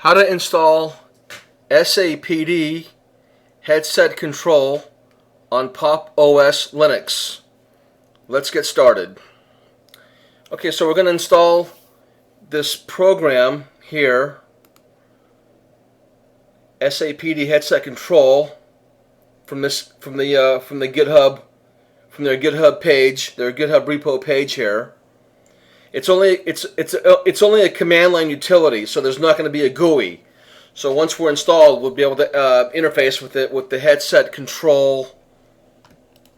How to install Sapd HeadsetControl on Pop! OS Linux. Let's get started. Okay, so we're going to install this program here, Sapd HeadsetControl, from their GitHub page, their GitHub repo page here. It's only a command line utility, so there's not going to be a GUI. So once we're installed, we'll be able to interface with it with the headset control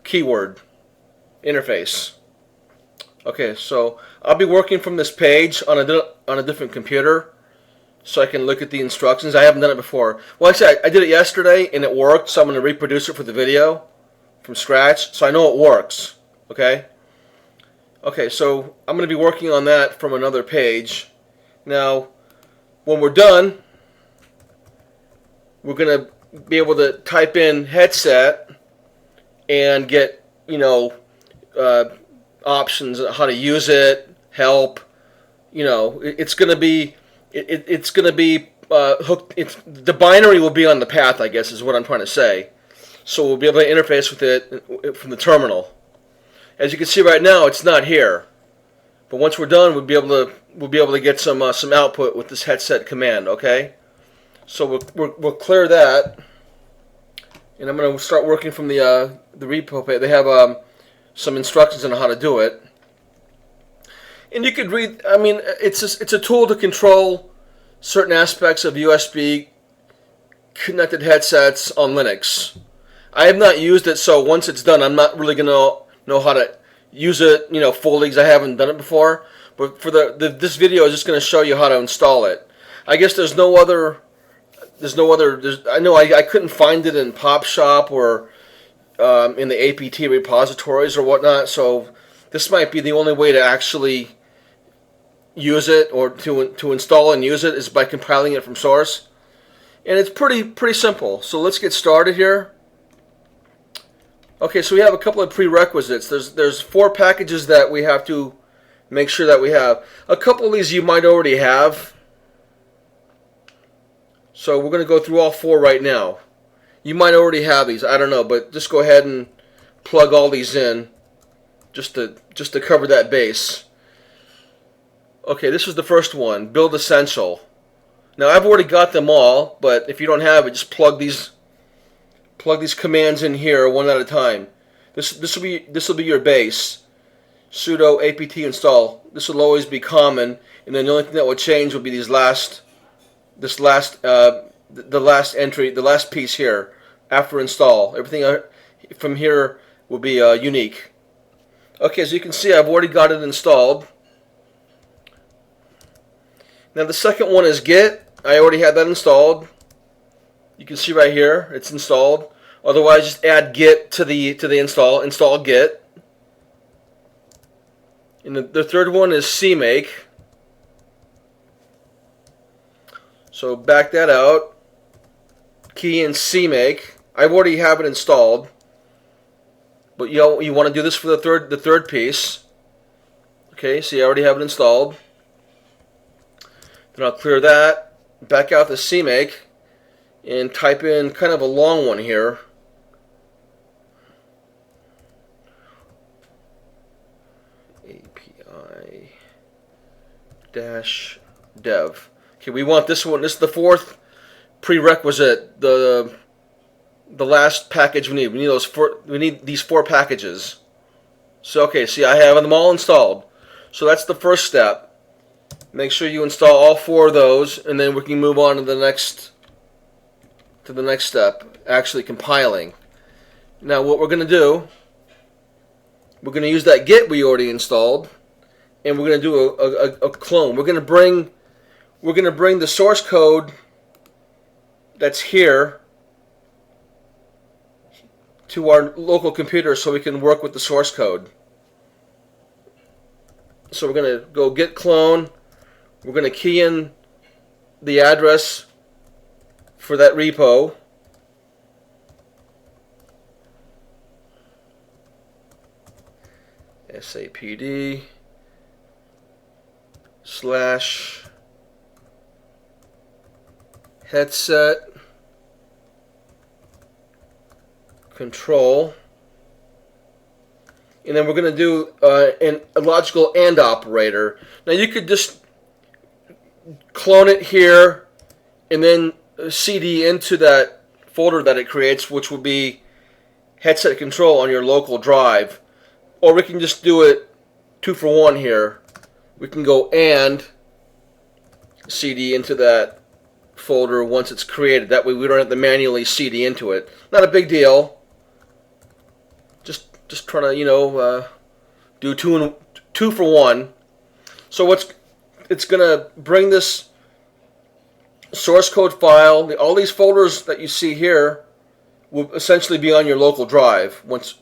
keyword interface. Okay, so I'll be working from this page on a different computer, so I can look at the instructions. I haven't done it before. Well, actually, I did it yesterday and it worked, so I'm going to reproduce it for the video from scratch, so I know it works. Okay, so I'm going to be working on that from another page. Now, when we're done, we're going to be able to type in headset and get, options on how to use it, help. It's going to be hooked. The binary will be on the path, I guess, is what I'm trying to say. So we'll be able to interface with it from the terminal. As you can see right now, it's not here, but once we're done, we'll be able to get some output with this headset command. Okay, so we'll clear that, and I'm going to start working from the repo page. They have some instructions on how to do it, and you could read. I mean, it's a tool to control certain aspects of USB connected headsets on Linux. I have not used it, so once it's done, I'm not really going to know how to use it, fully, because I haven't done it before. But for this video is just going to show you how to install it. I guess I know I couldn't find it in PopShop or in the APT repositories or whatnot. So this might be the only way to actually use it, or to install and use it, is by compiling it from source. And it's pretty simple. So let's get started here. Okay, so we have a couple of prerequisites. There's 4 packages that we have to make sure that we have. A couple of these you might already have. So we're going to go through all 4 right now. You might already have these, I don't know, but just go ahead and plug all these in just to cover that base. Okay, this is the first one, Build Essential. Now I've already got them all, but if you don't have it, just plug these commands in here one at a time. This will be your base. Sudo apt install. This will always be common, and then the only thing that will change will be the last entry, the last piece here after install. Everything from here will be unique. Okay, as you can see, I've already got it installed. Now the second one is Git. I already had that installed. You can see right here, it's installed. Otherwise, just add Git to the install Git. And the third one is cmake. So back that out. Key in cmake. I already have it installed, but you want to do this for the third piece. Okay, see, I already have it installed. Then I'll clear that. Back out the cmake and type in kind of a long one here. API-dev. Okay, we want this one. This is the 4th prerequisite. The last package we need. We need these 4 packages. So okay, see, I have them all installed. So that's the first step. Make sure you install all 4 of those, and then we can move on to the next step, actually compiling. Now what we're going to do, we're going to use that Git we already installed, and we're going to do a clone. We're going to bring the source code that's here to our local computer so we can work with the source code. So we're going to go git clone. We're going to key in the address for that repo. Sapd / headset control, and then we're going to do a logical AND operator. Now you could just clone it here and then CD into that folder that it creates, which will be headset control on your local drive. Or we can just do it 2 for 1 here. We can go and CD into that folder once it's created. That way we don't have to manually CD into it. Not a big deal. Just trying to, do 2 for 1. So it's going to bring this source code file. All these folders that you see here will essentially be on your local drive once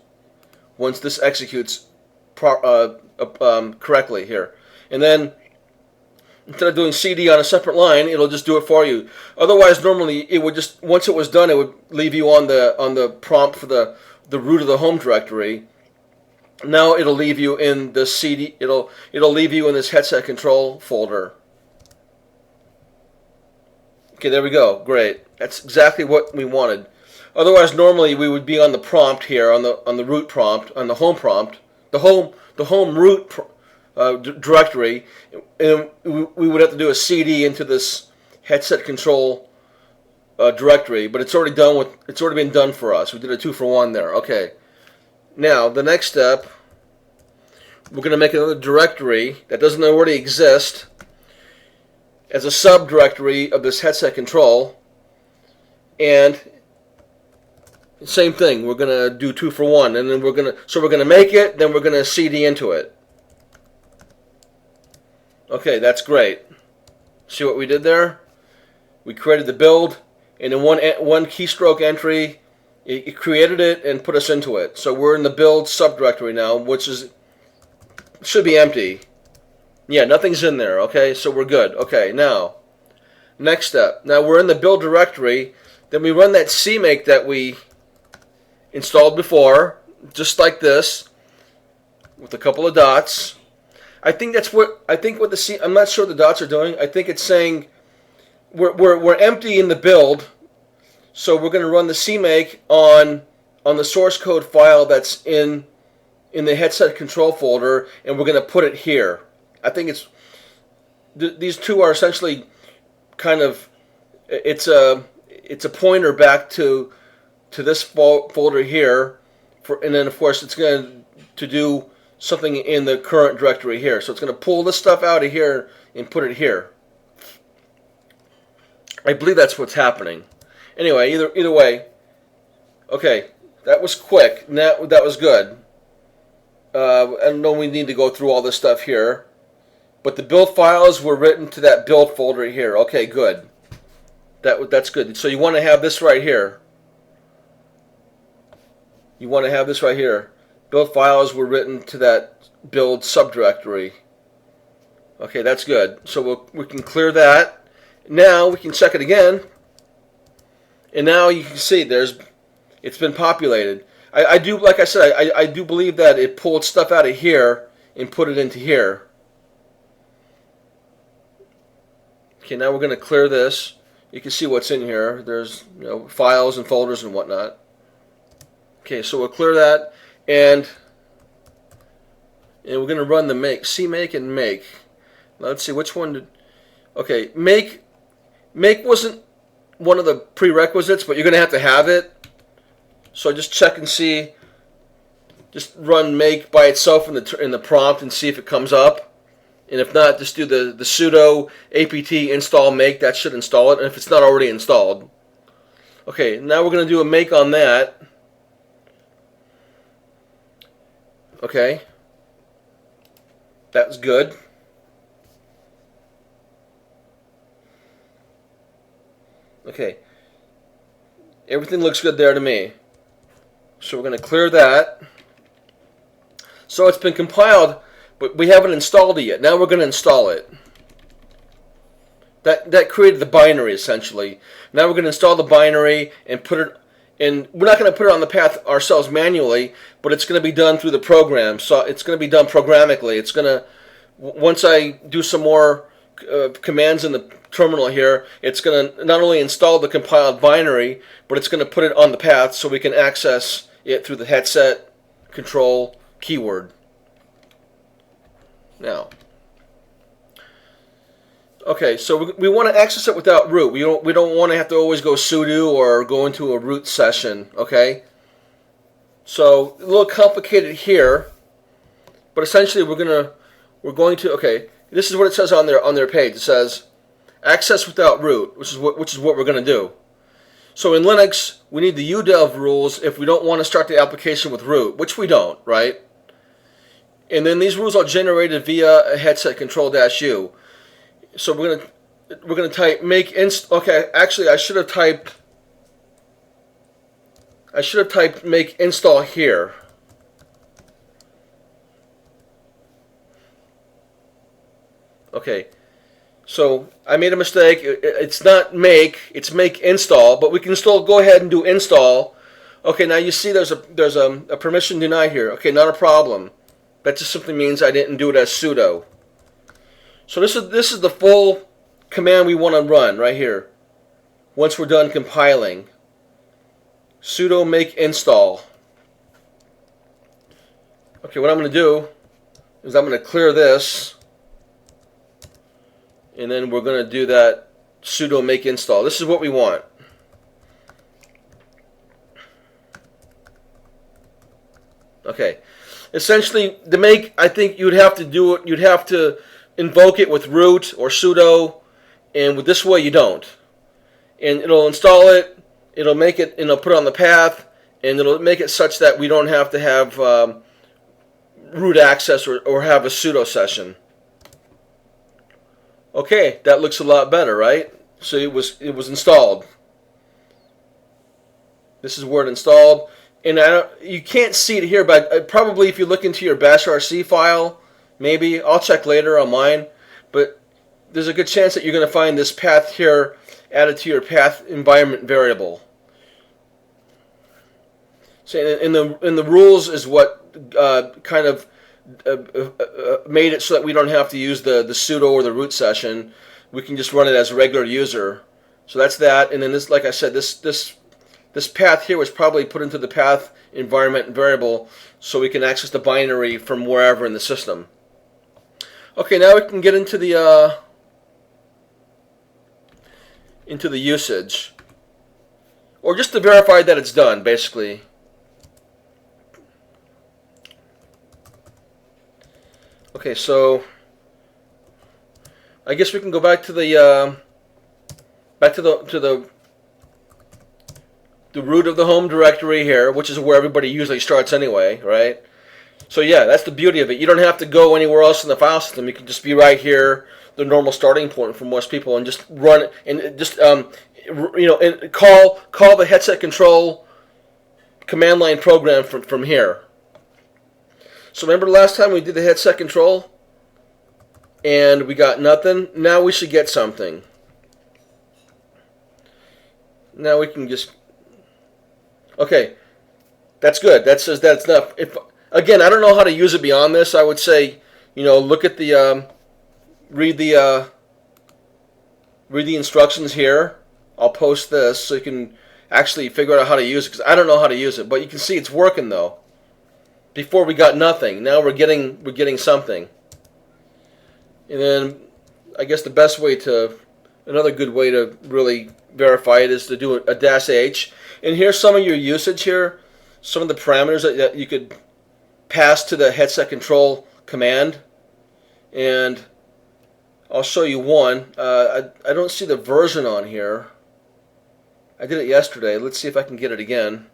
this executes correctly here. And then instead of doing CD on a separate line, it'll just do it for you. Otherwise, normally it would just, once it was done, it would leave you on the prompt for the root of the home directory. Now it'll leave you in the CD. It'll leave you in this headset control folder. Okay, there we go. Great. That's exactly what we wanted. Otherwise, normally we would be on the prompt here, on the root prompt, on the home prompt, the home root directory, and we would have to do a CD into this headset control directory. But it's already done it's already been done for us. We did a 2 for 1 there. Okay. Now the next step, we're going to make another directory that doesn't already exist as a subdirectory of this headset control, and same thing. We're going to do 2 for 1, and then we're going to make it, then we're going to CD into it. Okay, that's great. See what we did there? We created the build, and in one keystroke entry, it created it and put us into it. So we're in the build subdirectory now, which should be empty. Yeah, nothing's in there. Okay, so we're good. Okay, now next step. Now we're in the build directory. Then we run that cmake that we installed before, just like this, with a couple of dots. I'm not sure what the dots are doing. I think it's saying we're empty in the build. So we're going to run the cmake on the source code file that's in the headset control folder, and we're going to put it here. I think these two are essentially kind of, it's a pointer back to this folder here, and then of course it's going to do something in the current directory here. So it's going to pull this stuff out of here and put it here. I believe that's what's happening. Anyway, either way, okay, that was quick. That was good. I don't know we need to go through all this stuff here, but the build files were written to that build folder here. Okay, good. That's good. So you want to have this right here. You want to have this right here. Build files were written to that build subdirectory. Okay, that's good. So we can clear that. Now we can check it again. And now you can see it's been populated. I do, like I said, I do believe that it pulled stuff out of here and put it into here. Okay, now we're going to clear this. You can see what's in here. There's files and folders and whatnot. Okay, so we'll clear that, and we're going to run the cmake and make. Now, let's see which one. Okay, make wasn't one of the prerequisites, but you're going to have it. So just check and see. Just run make by itself in the prompt and see if it comes up. And if not, just do the sudo apt install make. That should install it, and if it's not already installed. Okay, now we're going to do a make on that. Okay, that's good. Okay, everything looks good there to me. So we're going to clear that. So it's been compiled, but we haven't installed it yet. Now we're going to install it. That created the binary essentially. Now we're going to install the binary and put it. And we're not going to put it on the path ourselves manually, but it's going to be done through the program. So it's going to be done programmatically. It's going to, once I do some more commands in the terminal here, it's going to not only install the compiled binary, but it's going to put it on the path so we can access it through the headset control keyword. Now, okay, so we want to access it without root. We don't want to have to always go sudo or go into a root session. Okay, so a little complicated here, but essentially we're going to okay. This is what it says on their page. It says access without root, which is what we're going to do. So in Linux, we need the udev rules if we don't want to start the application with root, which we don't, right? And then these rules are generated via a headset control-u. So we're gonna type make inst. Okay, actually I should have typed make install here. Okay, so I made a mistake. It's not make, it's make install, but we can still go ahead and do install. Okay, now you see there's a permission denied here. Okay, not a problem. That just simply means I didn't do it as sudo. So this is the full command we want to run right here. Once we're done compiling, sudo make install. Okay, what I'm going to do is I'm going to clear this, and then we're going to do that sudo make install. This is what we want. Okay, essentially the make, I think you'd have to do it. You'd have to invoke it with root or sudo, and with this way you don't. And it'll install it, it'll make it, and it'll put it on the path, and it'll make it such that we don't have to have root access or have a sudo session. Okay, that looks a lot better, right? So it was installed. This is where it installed, and you can't see it here, but probably if you look into your bashrc file, maybe I'll check later on mine, but there's a good chance that you're going to find this path here added to your path environment variable. So in the rules is what kind of made it so that we don't have to use the sudo or the root session. We can just run it as a regular user. So that's that. And then this, like I said, this path here was probably put into the path environment variable so we can access the binary from wherever in the system. Okay, now we can get into the usage, or just to verify that it's done, basically. Okay, so I guess we can go back to the root of the home directory here, which is where everybody usually starts anyway, right? So yeah, that's the beauty of it. You don't have to go anywhere else in the file system. You can just be right here, the normal starting point for most people, and just run it, and just and call the headset control command line program from here. So remember last time we did the headset control and we got nothing? Now we should get something. Now we can just, okay, that's good. That says that's enough. If again, I don't know how to use it beyond this. I would say, look at the read the instructions here. I'll post this so you can actually figure out how to use it, because I don't know how to use it. But you can see it's working though. Before we got nothing. Now we're getting something. And then I guess the best way another good way to really verify it is to do a -h. And here's some of your usage here, some of the parameters that you could pass to the headset control command. And I'll show you one. I don't see the version on here. I did it yesterday. Let's see if I can get it again.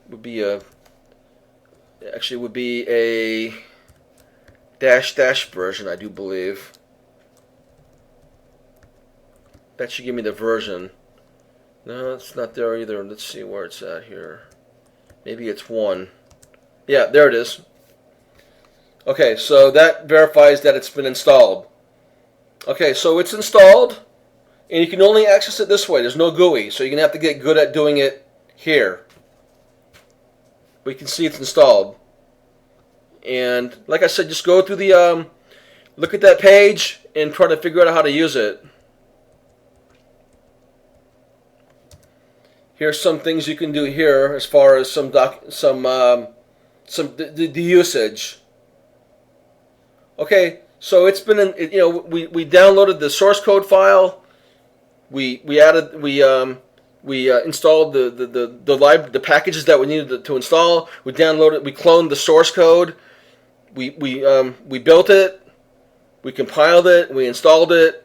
Would be a -- version, I do believe. That should give me the version. No, it's not there either. Let's see where it's at here. Maybe it's 1. Yeah, there it is. Okay, so that verifies that it's been installed. Okay, so it's installed, and you can only access it this way. There's no GUI, so you're going to have to get good at doing it here. We can see it's installed. And like I said, just go through the look at that page and try to figure out how to use it. Here's some things you can do here as far as the usage. Okay, so it's been we downloaded the source code file. We installed the packages that we needed to install. We downloaded, we cloned the source code. We built it. We compiled it. We installed it.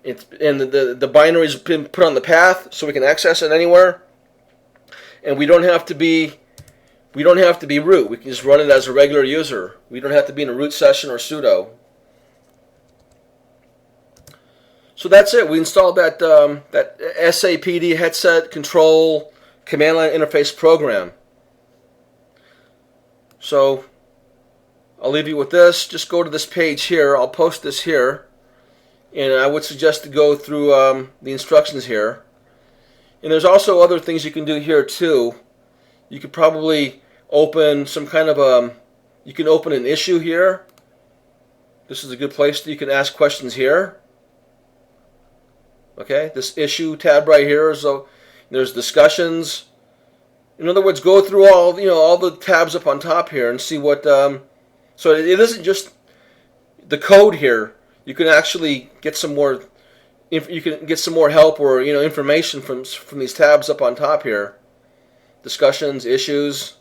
And the binary's been put on the path so we can access it anywhere. And we don't have to be root. We can just run it as a regular user. We don't have to be in a root session or sudo. So that's it. We installed that Sapd HeadsetControl command line interface program. So I'll leave you with this. Just go to this page here. I'll post this here. And I would suggest to go through the instructions here. And there's also other things you can do here too. You could probably open some kind of you can open an issue here. This is a good place that you can ask questions here. Okay, this issue tab right here. So there's discussions. In other words, go through all the tabs up on top here and see what. So it isn't just the code here. You can actually get some more. You can get some more help or information from these tabs up on top here. Discussions, issues,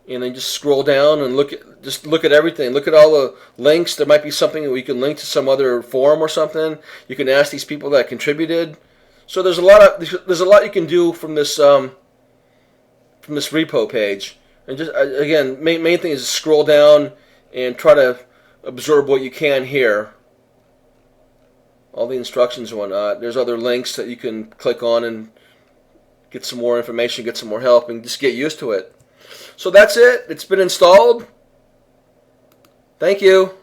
and then just scroll down and look at everything. Look at all the links. There might be something that we can link to some other forum or something. You can ask these people that contributed. So there's a lot you can do from this repo page. And just again, main thing is to scroll down and try to absorb what you can here. All the instructions and whatnot. There's other links that you can click on and get some more information, get some more help, and just get used to it. So that's it. It's been installed. Thank you.